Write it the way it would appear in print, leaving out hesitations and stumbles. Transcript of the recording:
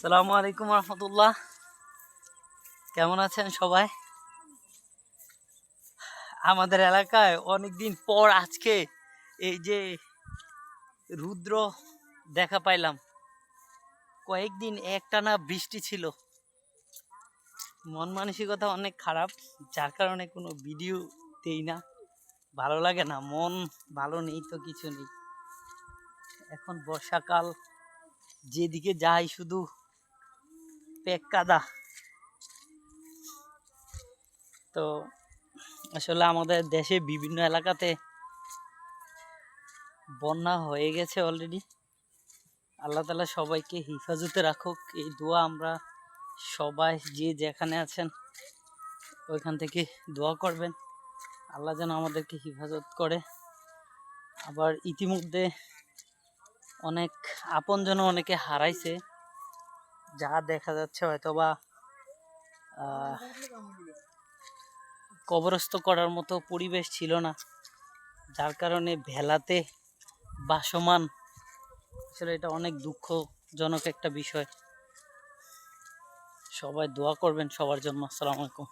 আসসালামু আলাইকুম রহমতুল্লাহ। কেমন আছেন সবাই? আমাদের এলাকায় অনেকদিন পর আজকে এই যে রুদ্র দেখা পাইলাম। কয়েকদিন একটানা বৃষ্টি ছিল, মন মানসিকতা অনেক খারাপ, যার কারণে কোনো ভিডিও দেই না। ভালো লাগে না, মন ভালো নেই তো কিছু নেই। এখন বর্ষাকাল, যেদিকে যাই শুধু পেক কাদা। তো আসলে আমাদের দেশে বিভিন্ন এলাকাতে বন্যা হয়ে গেছে অলরেডি। আল্লাহ তাআলা সবাইকে হিফাজতে রাখুক, এই দোয়া আমরা সবাই যে যেখানে আছেন ওইখান থেকে দোয়া করবেন, আল্লাহ যেন আমাদেরকে হিফাজত করে। আবার ইতিমধ্যে অনেক আপনজন অনেকে হারাইছে, যা দেখা যাচ্ছে হয়তোবা কবরস্থ করার মতো পরিবেশ ছিল না, যার কারণে ভেলাতে বাসমান। আসলে এটা অনেক দুঃখজনক একটা বিষয়। সবাই দোয়া করবেন সবার জন্য। আসসালামু আলাইকুম।